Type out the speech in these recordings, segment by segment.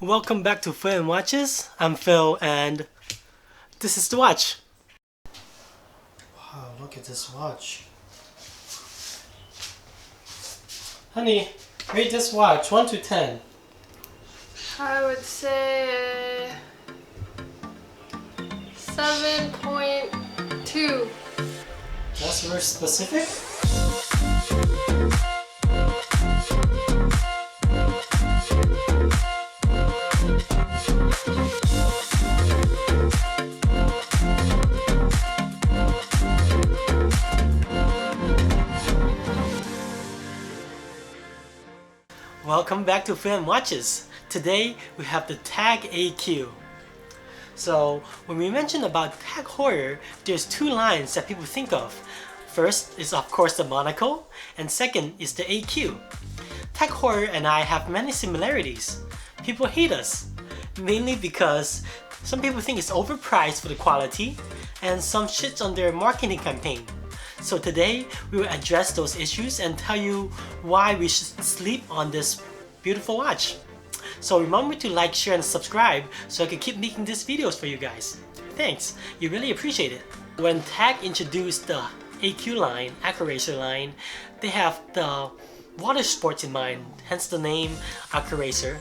Welcome back to Phil and Watches. I'm Phil and this is the watch. Wow, look at this watch. Honey, rate this watch 1 to 10. I would say 7.2. That's very specific. Welcome back to Phil and Watches. Today we have the Tag AQ. So when we mention about Tag Heuer, there's two lines that people think of. First is of course the monocle, and second is the AQ. Tag Heuer and I have many similarities. People hate us, mainly because some people think it's overpriced for the quality, and some shits on their marketing campaign. So today we will address those issues and tell you why we should sleep on this beautiful watch. So remember to like, share, and subscribe so I can keep making these videos for you guys. Thanks, you really appreciate it. When Tag introduced the AQ line, Aquaracer line, they have the water sports in mind, hence the name Aquaracer.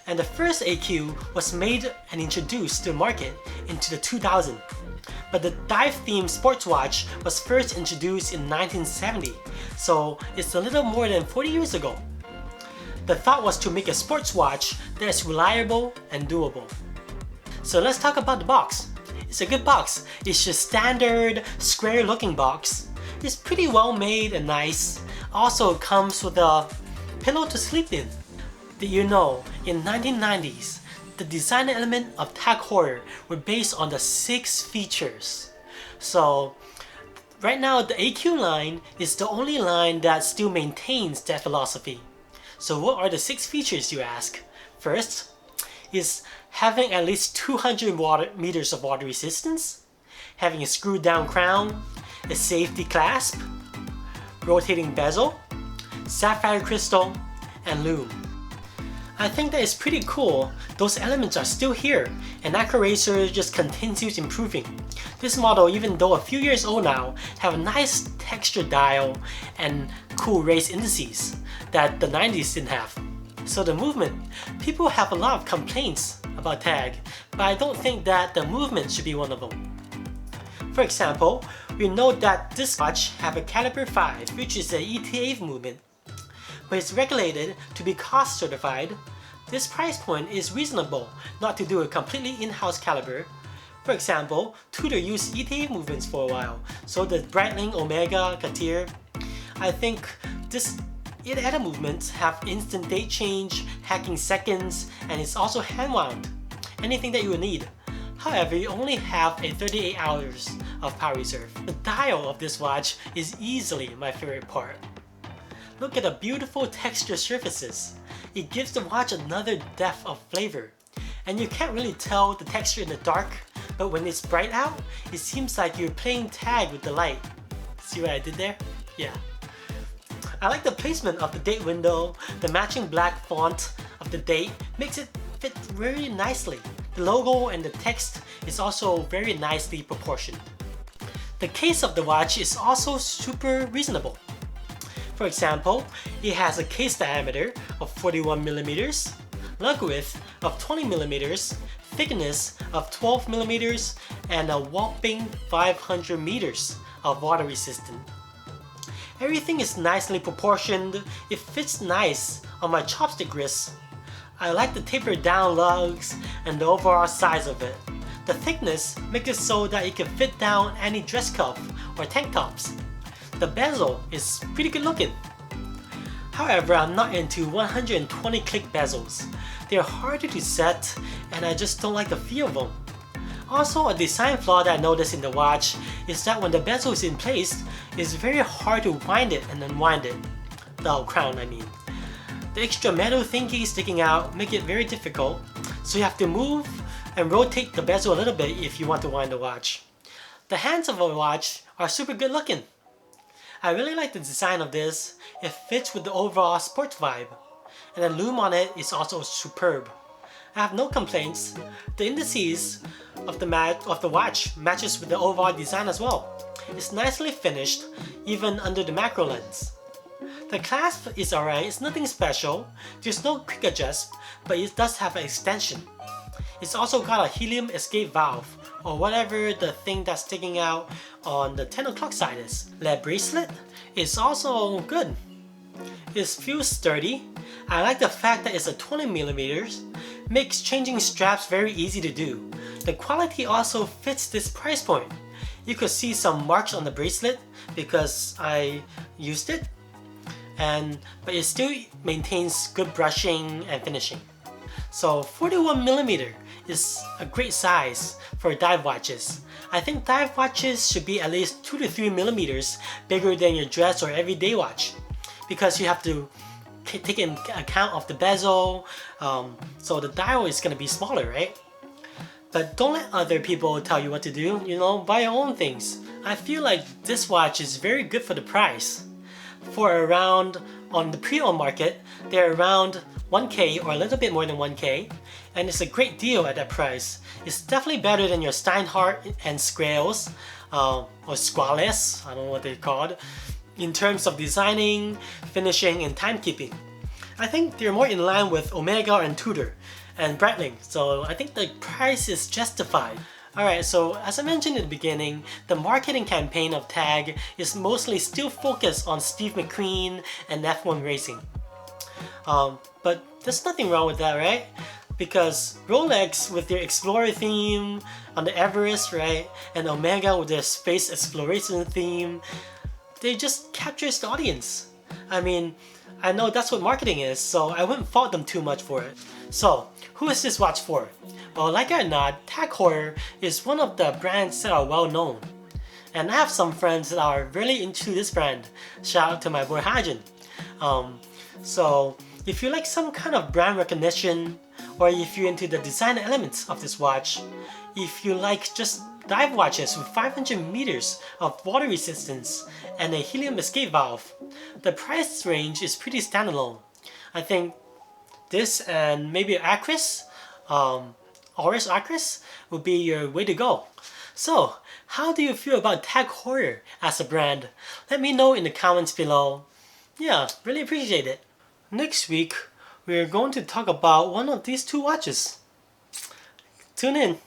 And the first AQ was made and introduced to the market into the 2000s. But the dive-themed sports watch was first introduced in 1970, so it's a little more than 40 years ago. The thought was to make a sports watch that is reliable and doable. So let's talk about the box. It's a good box. It's just standard, square-looking box. It's pretty well made and nice. Also, it comes with a pillow to sleep in. Did you know, in 1990s, the design element of Tag Heuer were based on the 6 features. So right now the AQ line is the only line that still maintains that philosophy. So what are the 6 features, you ask? First is having at least 200 meters of water resistance, having a screwed down crown, a safety clasp, rotating bezel, sapphire crystal, and lume. I think that is pretty cool. Those elements are still here, and Aquaracer just continues improving. This model, even though a few years old now, have a nice texture dial and cool race indices that the 90s didn't have. So the movement, people have a lot of complaints about Tag, but I don't think that the movement should be one of them. For example, we know that this watch have a caliber 5, which is the ETA movement, but it's regulated to be cost certified. This price point is reasonable not to do a completely in-house caliber. For example, Tudor used ETA movements for a while, so the Breitling, Omega, Cartier. I think this ETA movements have instant date change, hacking seconds, and it's also hand-wound. Anything that you would need. However, you only have a 38 hours of power reserve. The dial of this watch is easily my favorite part. Look at the beautiful texture surfaces. It gives the watch another depth of flavor. And you can't really tell the texture in the dark, but when it's bright out, it seems like you're playing tag with the light. See what I did there? Yeah. I like the placement of the date window. The matching black font of the date makes it fit very nicely. The logo and the text is also very nicely proportioned. The case of the watch is also super reasonable. For example, it has a case diameter of 41mm, lug width of 20mm, thickness of 12mm, and a whopping 500 meters of water resistant. Everything is nicely proportioned. It fits nice on my chopstick wrists. I like the tapered down lugs and the overall size of it. The thickness makes it so that it can fit down any dress cuff or tank tops. The bezel is pretty good looking. However, I'm not into 120 click bezels. They're harder to set and I just don't like the feel of them. Also, a design flaw that I noticed in the watch is that when the bezel is in place, it's very hard to wind it and unwind it. The crown, I mean. The extra metal thingy sticking out make it very difficult, so you have to move and rotate the bezel a little bit if you want to wind the watch. The hands of a watch are super good looking. I really like the design of this. It fits with the overall sports vibe. And the lume on it is also superb. I have no complaints. The indices of the watch matches with the overall design as well. It's nicely finished, even under the macro lens. The clasp is alright, it's nothing special. There's no quick adjust, but it does have an extension. It's also got a helium escape valve, or whatever the thing that's sticking out on the 10 o'clock side is. The bracelet is also good. It feels sturdy. I like the fact that it's a 20mm, makes changing straps very easy to do. The quality also fits this price point. You could see some marks on the bracelet because I used it, but it still maintains good brushing and finishing. So 41mm is a great size for dive watches. I think dive watches should be at least 2 to 3mm bigger than your dress or everyday watch, because you have to take in account of the bezel, so the dial is going to be smaller, right? But don't let other people tell you what to do, buy your own things. I feel like this watch is very good for the price. For around, on the pre-owned market, they're around 1K or a little bit more than 1K, and it's a great deal at that price. It's definitely better than your Steinhardt and Scales, or Squales, I don't know what they're called, in terms of designing, finishing, and timekeeping. I think they're more in line with Omega and Tudor and Breitling, so I think the price is justified. Alright, so as I mentioned in the beginning, the marketing campaign of TAG is mostly still focused on Steve McQueen and F1 racing. But there's nothing wrong with that, right? Because Rolex with their Explorer theme on the Everest, right? And Omega with their space exploration theme, they just captures the audience. I mean, I know that's what marketing is, so I wouldn't fault them too much for it. So, who is this watch for? Well, like it or not, Tag Heuer is one of the brands that are well known. And I have some friends that are really into this brand. Shout out to my boy Hajin. So, if you like some kind of brand recognition, or if you're into the design elements of this watch, if you like just dive watches with 500 meters of water resistance and a helium escape valve, the price range is pretty standalone. I think this and maybe Aquis, Heuer Aquaracer would be your way to go. So, how do you feel about Tag Heuer as a brand? Let me know in the comments below. Yeah, really appreciate it. Next week, we're going to talk about one of these two watches. Tune in.